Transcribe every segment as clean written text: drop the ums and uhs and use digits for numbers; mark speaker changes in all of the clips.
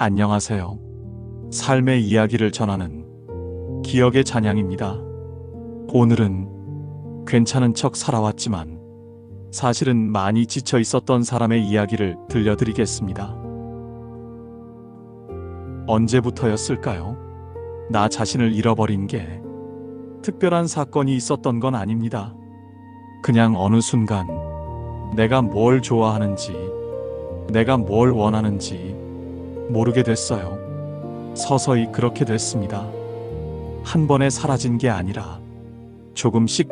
Speaker 1: 안녕하세요. 삶의 이야기를 전하는 기억의 잔향입니다. 오늘은 괜찮은 척 살아왔지만 사실은 많이 지쳐 있었던 사람의 이야기를 들려드리겠습니다. 언제부터였을까요? 나 자신을 잃어버린 게 특별한 사건이 있었던 건 아닙니다. 그냥 어느 순간 내가 뭘 좋아하는지, 내가 뭘 원하는지 모르게 됐어요. 서서히 그렇게 됐습니다. 한 번에 사라진 게 아니라 조금씩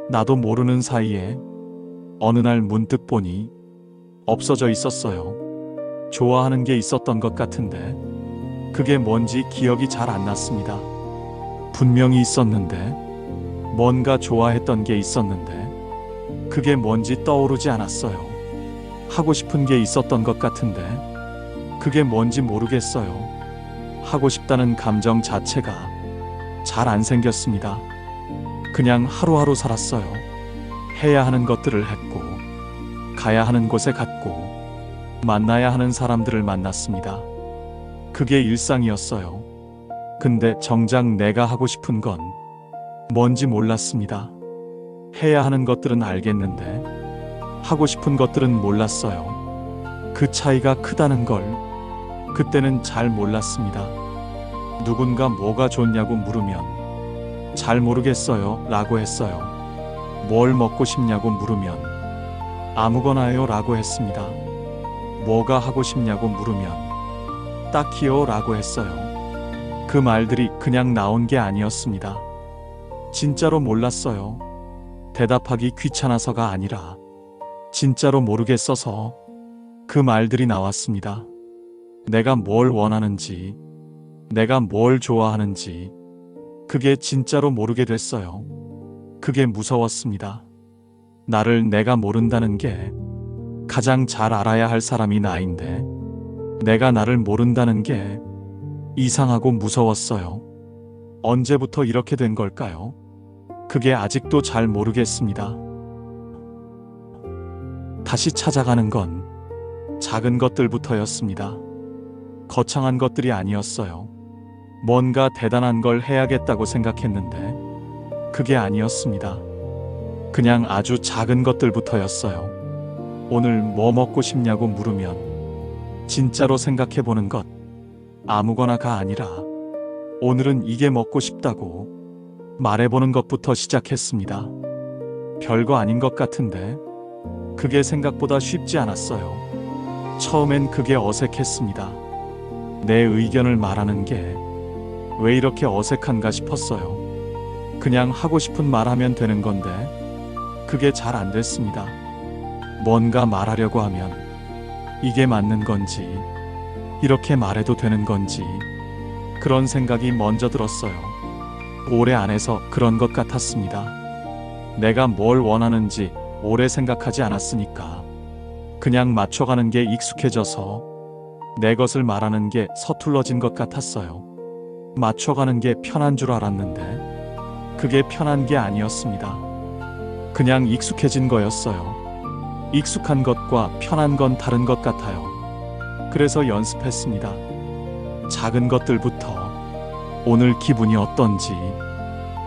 Speaker 1: 나도 모르는 사이에 어느 날 문득 보니 없어져 있었어요. 좋아하는 게 있었던 것 같은데 그게 뭔지 기억이 잘 안 났습니다. 분명히 있었는데, 뭔가 좋아했던 게 있었는데 그게 뭔지 떠오르지 않았어요. 하고 싶은 게 있었던 것 같은데 그게 뭔지 모르겠어요. 하고 싶다는 감정 자체가 잘 안 생겼습니다. 그냥 하루하루 살았어요. 해야 하는 것들을 했고, 가야 하는 곳에 갔고, 만나야 하는 사람들을 만났습니다. 그게 일상이었어요. 근데 정작 내가 하고 싶은 건 뭔지 몰랐습니다. 해야 하는 것들은 알겠는데 하고 싶은 것들은 몰랐어요. 그 차이가 크다는 걸 그때는 잘 몰랐습니다. 누군가 뭐가 좋냐고 물으면 잘 모르겠어요 라고 했어요. 뭘 먹고 싶냐고 물으면 아무거나요 라고 했습니다. 뭐가 하고 싶냐고 물으면 딱히요 라고 했어요. 그 말들이 그냥 나온 게 아니었습니다. 진짜로 몰랐어요. 대답하기 귀찮아서가 아니라 진짜로 모르겠어서 그 말들이 나왔습니다. 내가 뭘 원하는지, 내가 뭘 좋아하는지 그게 진짜로 모르게 됐어요. 그게 무서웠습니다. 나를 내가 모른다는 게 가장 잘 알아야 할 사람이 나인데 내가 나를 모른다는 게 이상하고 무서웠어요. 언제부터 이렇게 된 걸까요? 그게 아직도 잘 모르겠습니다. 다시 찾아가는 건 작은 것들부터였습니다. 거창한 것들이 아니었어요. 뭔가 대단한 걸 해야겠다고 생각했는데 그게 아니었습니다. 그냥 아주 작은 것들부터였어요. 오늘 뭐 먹고 싶냐고 물으면 진짜로 생각해보는 것, 아무거나가 아니라 오늘은 이게 먹고 싶다고 말해보는 것부터 시작했습니다. 별거 아닌 것 같은데 그게 생각보다 쉽지 않았어요. 처음엔 그게 어색했습니다. 내 의견을 말하는 게 왜 이렇게 어색한가 싶었어요. 그냥 하고 싶은 말 하면 되는 건데 그게 잘 안 됐습니다. 뭔가 말하려고 하면 이게 맞는 건지, 이렇게 말해도 되는 건지 그런 생각이 먼저 들었어요. 오래 안 해서 그런 것 같았습니다. 내가 뭘 원하는지 오래 생각하지 않았으니까 그냥 맞춰가는 게 익숙해져서 내 것을 말하는 게 서툴러진 것 같았어요. 맞춰가는 게 편한 줄 알았는데 그게 편한 게 아니었습니다. 그냥 익숙해진 거였어요. 익숙한 것과 편한 건 다른 것 같아요. 그래서 연습했습니다. 작은 것들부터 오늘 기분이 어떤지,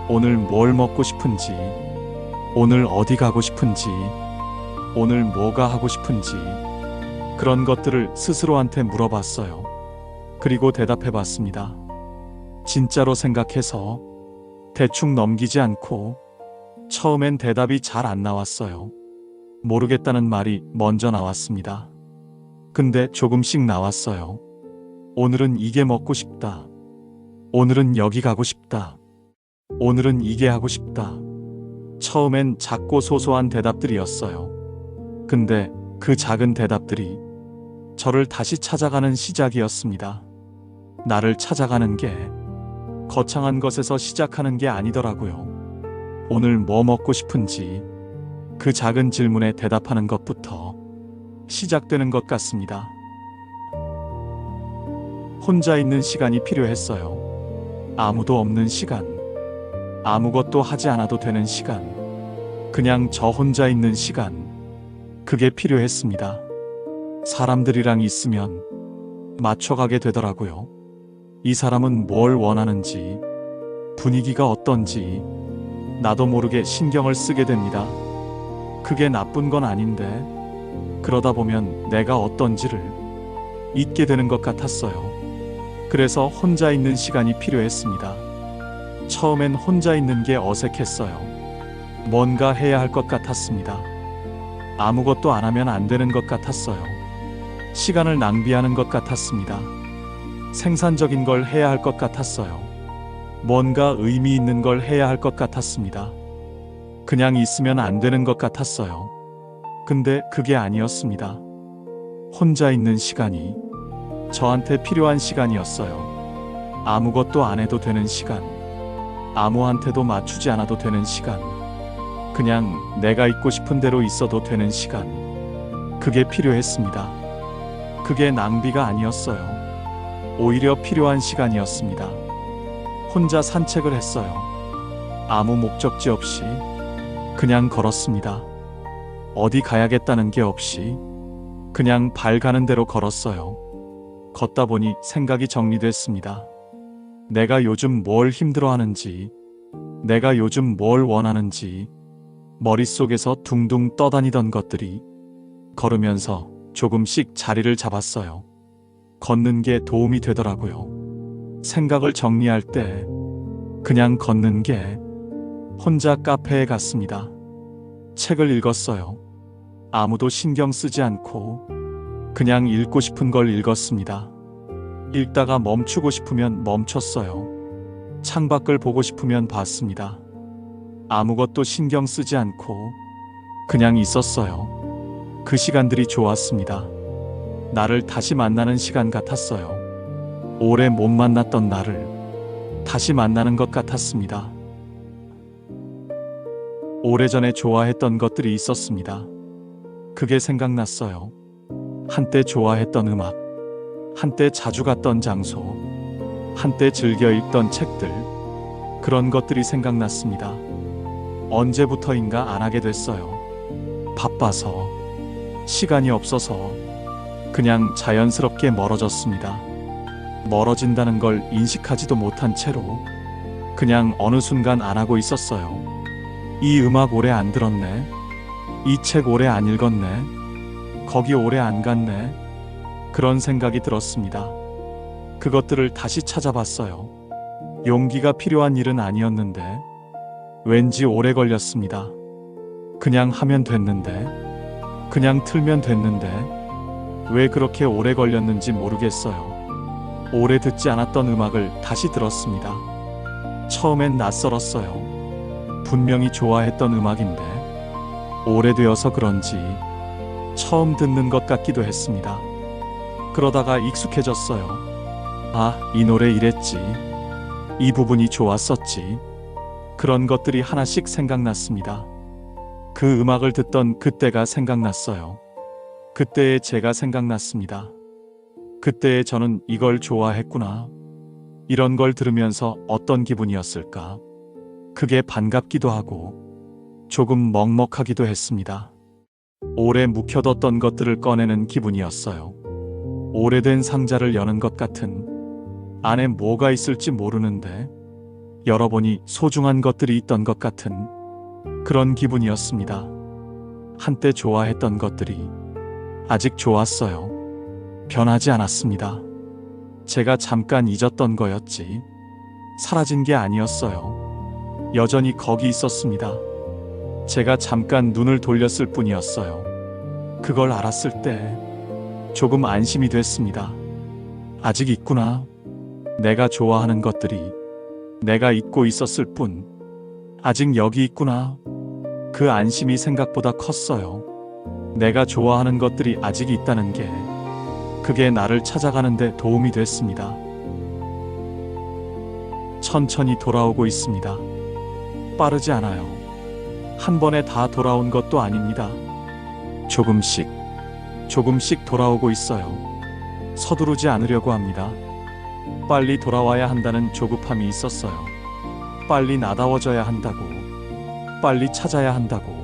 Speaker 1: 오늘 뭘 먹고 싶은지, 오늘 어디 가고 싶은지, 오늘 뭐가 하고 싶은지 그런 것들을 스스로한테 물어봤어요. 그리고 대답해봤습니다. 진짜로 생각해서 대충 넘기지 않고 처음엔 대답이 잘 안 나왔어요. 모르겠다는 말이 먼저 나왔습니다. 근데 조금씩 나왔어요. 오늘은 이게 먹고 싶다. 오늘은 여기 가고 싶다. 오늘은 이게 하고 싶다. 처음엔 작고 소소한 대답들이었어요. 근데 그 작은 대답들이 저를 다시 찾아가는 시작이었습니다. 나를 찾아가는 게 거창한 것에서 시작하는 게 아니더라고요. 오늘 뭐 먹고 싶은지 그 작은 질문에 대답하는 것부터 시작되는 것 같습니다. 혼자 있는 시간이 필요했어요. 아무도 없는 시간, 아무것도 하지 않아도 되는 시간, 그냥 저 혼자 있는 시간, 그게 필요했습니다. 사람들이랑 있으면 맞춰가게 되더라고요. 이 사람은 뭘 원하는지, 분위기가 어떤지, 나도 모르게 신경을 쓰게 됩니다. 그게 나쁜 건 아닌데, 그러다 보면 내가 어떤지를 잊게 되는 것 같았어요. 그래서 혼자 있는 시간이 필요했습니다. 처음엔 혼자 있는 게 어색했어요. 뭔가 해야 할 것 같았습니다. 아무것도 안 하면 안 되는 것 같았어요. 시간을 낭비하는 것 같았습니다. 생산적인 걸 해야 할 것 같았어요. 뭔가 의미 있는 걸 해야 할 것 같았습니다. 그냥 있으면 안 되는 것 같았어요. 근데 그게 아니었습니다. 혼자 있는 시간이 저한테 필요한 시간이었어요. 아무것도 안 해도 되는 시간, 아무한테도 맞추지 않아도 되는 시간, 그냥 내가 있고 싶은 대로 있어도 되는 시간, 그게 필요했습니다. 그게 낭비가 아니었어요. 오히려 필요한 시간이었습니다. 혼자 산책을 했어요. 아무 목적지 없이 그냥 걸었습니다. 어디 가야겠다는 게 없이 그냥 발 가는 대로 걸었어요. 걷다 보니 생각이 정리됐습니다. 내가 요즘 뭘 힘들어하는지, 내가 요즘 뭘 원하는지, 머릿속에서 둥둥 떠다니던 것들이 걸으면서 조금씩 자리를 잡았어요. 걷는 게 도움이 되더라고요. 생각을 정리할 때 그냥 걷는 게. 혼자 카페에 갔습니다. 책을 읽었어요. 아무도 신경 쓰지 않고 그냥 읽고 싶은 걸 읽었습니다. 읽다가 멈추고 싶으면 멈췄어요. 창밖을 보고 싶으면 봤습니다. 아무것도 신경 쓰지 않고 그냥 있었어요. 그 시간들이 좋았습니다. 나를 다시 만나는 시간 같았어요. 오래 못 만났던 나를 다시 만나는 것 같았습니다. 오래전에 좋아했던 것들이 있었습니다. 그게 생각났어요. 한때 좋아했던 음악, 한때 자주 갔던 장소, 한때 즐겨 읽던 책들, 그런 것들이 생각났습니다. 언제부터인가 안 하게 됐어요. 바빠서, 시간이 없어서 그냥 자연스럽게 멀어졌습니다. 멀어진다는 걸 인식하지도 못한 채로 그냥 어느 순간 안 하고 있었어요. 이 음악 오래 안 들었네. 이 책 오래 안 읽었네. 거기 오래 안 갔네. 그런 생각이 들었습니다. 그것들을 다시 찾아봤어요. 용기가 필요한 일은 아니었는데 왠지 오래 걸렸습니다. 그냥 하면 됐는데, 그냥 틀면 됐는데 왜 그렇게 오래 걸렸는지 모르겠어요. 오래 듣지 않았던 음악을 다시 들었습니다. 처음엔 낯설었어요. 분명히 좋아했던 음악인데 오래되어서 그런지 처음 듣는 것 같기도 했습니다. 그러다가 익숙해졌어요. 아, 이 노래 이랬지. 이 부분이 좋았었지. 그런 것들이 하나씩 생각났습니다. 그 음악을 듣던 그때가 생각났어요. 그때의 제가 생각났습니다. 그때의 저는 이걸 좋아했구나. 이런 걸 들으면서 어떤 기분이었을까? 그게 반갑기도 하고 조금 먹먹하기도 했습니다. 오래 묵혀뒀던 것들을 꺼내는 기분이었어요. 오래된 상자를 여는 것 같은, 안에 뭐가 있을지 모르는데 열어보니 소중한 것들이 있던 것 같은 그런 기분이었습니다. 한때 좋아했던 것들이 아직 좋았어요. 변하지 않았습니다. 제가 잠깐 잊었던 거였지 사라진 게 아니었어요. 여전히 거기 있었습니다. 제가 잠깐 눈을 돌렸을 뿐이었어요. 그걸 알았을 때 조금 안심이 됐습니다. 아직 있구나. 내가 좋아하는 것들이 내가 잊고 있었을 뿐 아직 여기 있구나. 그 안심이 생각보다 컸어요. 내가 좋아하는 것들이 아직 있다는 게, 그게 나를 찾아가는 데 도움이 됐습니다. 천천히 돌아오고 있습니다. 빠르지 않아요. 한 번에 다 돌아온 것도 아닙니다. 조금씩, 조금씩 돌아오고 있어요. 서두르지 않으려고 합니다. 빨리 돌아와야 한다는 조급함이 있었어요. 빨리 나다워져야 한다고, 빨리 찾아야 한다고.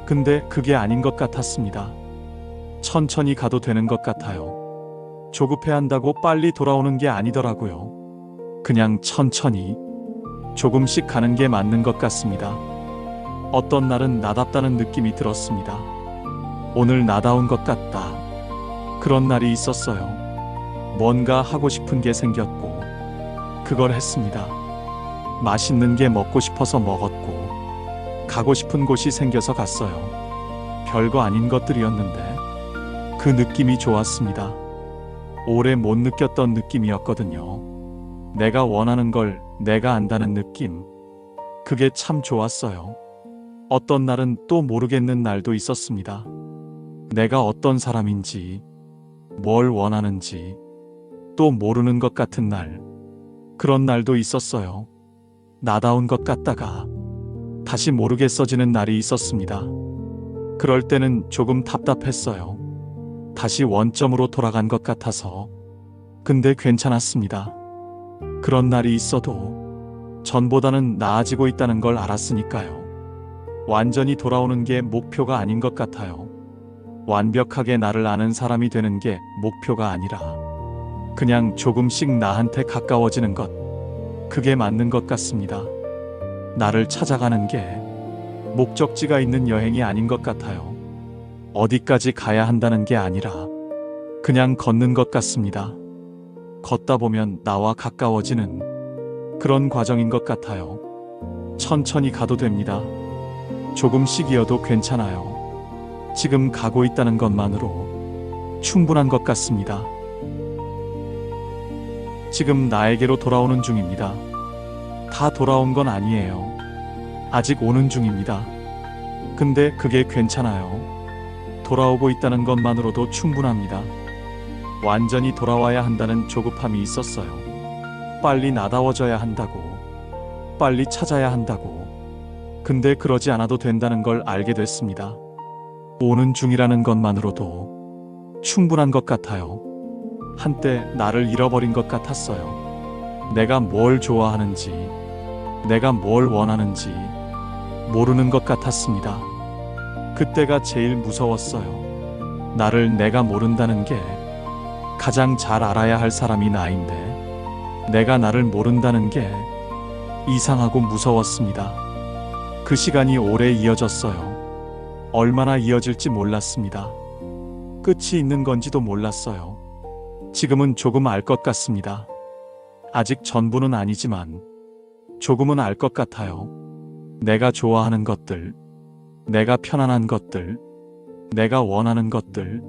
Speaker 1: 근데 그게 아닌 것 같았습니다. 천천히 가도 되는 것 같아요. 조급해한다고 빨리 돌아오는 게 아니더라고요. 그냥 천천히 조금씩 가는 게 맞는 것 같습니다. 어떤 날은 나답다는 느낌이 들었습니다. 오늘 나다운 것 같다. 그런 날이 있었어요. 뭔가 하고 싶은 게 생겼고 그걸 했습니다. 맛있는 게 먹고 싶어서 먹었고 가고 싶은 곳이 생겨서 갔어요. 별거 아닌 것들이었는데 그 느낌이 좋았습니다. 오래 못 느꼈던 느낌이었거든요. 내가 원하는 걸 내가 안다는 느낌. 그게 참 좋았어요. 어떤 날은 또 모르겠는 날도 있었습니다. 내가 어떤 사람인지, 뭘 원하는지 또 모르는 것 같은 날. 그런 날도 있었어요. 나다운 것 같다가 다시 모르겠어지는 날이 있었습니다. 그럴 때는 조금 답답했어요. 다시 원점으로 돌아간 것 같아서. 근데 괜찮았습니다. 그런 날이 있어도 전보다는 나아지고 있다는 걸 알았으니까요. 완전히 돌아오는 게 목표가 아닌 것 같아요. 완벽하게 나를 아는 사람이 되는 게 목표가 아니라 그냥 조금씩 나한테 가까워지는 것. 그게 맞는 것 같습니다. 나를 찾아가는 게 목적지가 있는 여행이 아닌 것 같아요. 어디까지 가야 한다는 게 아니라 그냥 걷는 것 같습니다. 걷다 보면 나와 가까워지는 그런 과정인 것 같아요. 천천히 가도 됩니다. 조금씩이어도 괜찮아요. 지금 가고 있다는 것만으로 충분한 것 같습니다. 지금 나에게로 돌아오는 중입니다. 다 돌아온 건 아니에요. 아직 오는 중입니다. 근데 그게 괜찮아요. 돌아오고 있다는 것만으로도 충분합니다. 완전히 돌아와야 한다는 조급함이 있었어요. 빨리 나다워져야 한다고, 빨리 찾아야 한다고. 근데 그러지 않아도 된다는 걸 알게 됐습니다. 오는 중이라는 것만으로도 충분한 것 같아요. 한때 나를 잃어버린 것 같았어요. 내가 뭘 좋아하는지, 내가 뭘 원하는지 모르는 것 같았습니다. 그때가 제일 무서웠어요. 나를 내가 모른다는 게 가장 잘 알아야 할 사람이 나인데 내가 나를 모른다는 게 이상하고 무서웠습니다. 그 시간이 오래 이어졌어요. 얼마나 이어질지 몰랐습니다. 끝이 있는 건지도 몰랐어요. 지금은 조금 알 것 같습니다. 아직 전부는 아니지만 조금은 알 것 같아요. 내가 좋아하는 것들, 내가 편안한 것들, 내가 원하는 것들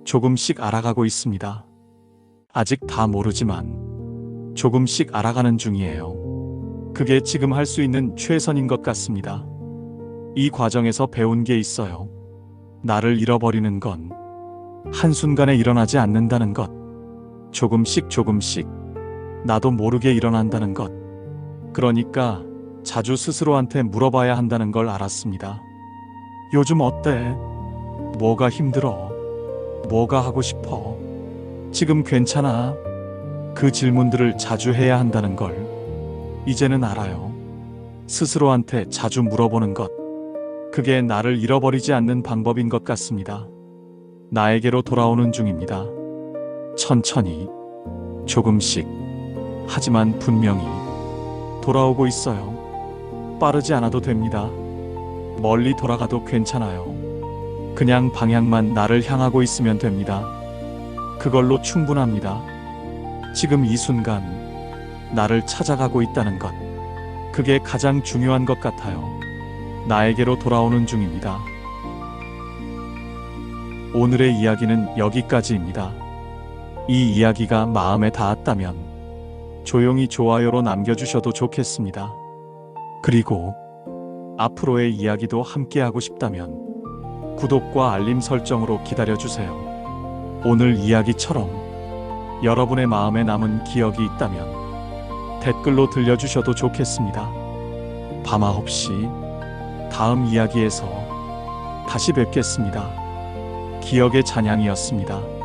Speaker 1: 조금씩 알아가고 있습니다. 아직 다 모르지만 조금씩 알아가는 중이에요. 그게 지금 할 수 있는 최선인 것 같습니다. 이 과정에서 배운 게 있어요. 나를 잃어버리는 건 한순간에 일어나지 않는다는 것. 조금씩 조금씩 나도 모르게 일어난다는 것. 그러니까 자주 스스로한테 물어봐야 한다는 걸 알았습니다. 요즘 어때? 뭐가 힘들어? 뭐가 하고 싶어? 지금 괜찮아? 그 질문들을 자주 해야 한다는 걸 이제는 알아요. 스스로한테 자주 물어보는 것. 그게 나를 잃어버리지 않는 방법인 것 같습니다. 나에게로 돌아오는 중입니다. 천천히, 조금씩, 하지만 분명히 돌아오고 있어요. 빠르지 않아도 됩니다. 멀리 돌아가도 괜찮아요. 그냥 방향만 나를 향하고 있으면 됩니다. 그걸로 충분합니다. 지금 이 순간 나를 찾아가고 있다는 것. 그게 가장 중요한 것 같아요. 나에게로 돌아오는 중입니다. 오늘의 이야기는 여기까지입니다. 이 이야기가 마음에 닿았다면 조용히 좋아요로 남겨주셔도 좋겠습니다. 그리고 앞으로의 이야기도 함께하고 싶다면 구독과 알림 설정으로 기다려주세요. 오늘 이야기처럼 여러분의 마음에 남은 기억이 있다면 댓글로 들려주셔도 좋겠습니다. 밤아 없이 다음 이야기에서 다시 뵙겠습니다. 기억의 찬양이었습니다.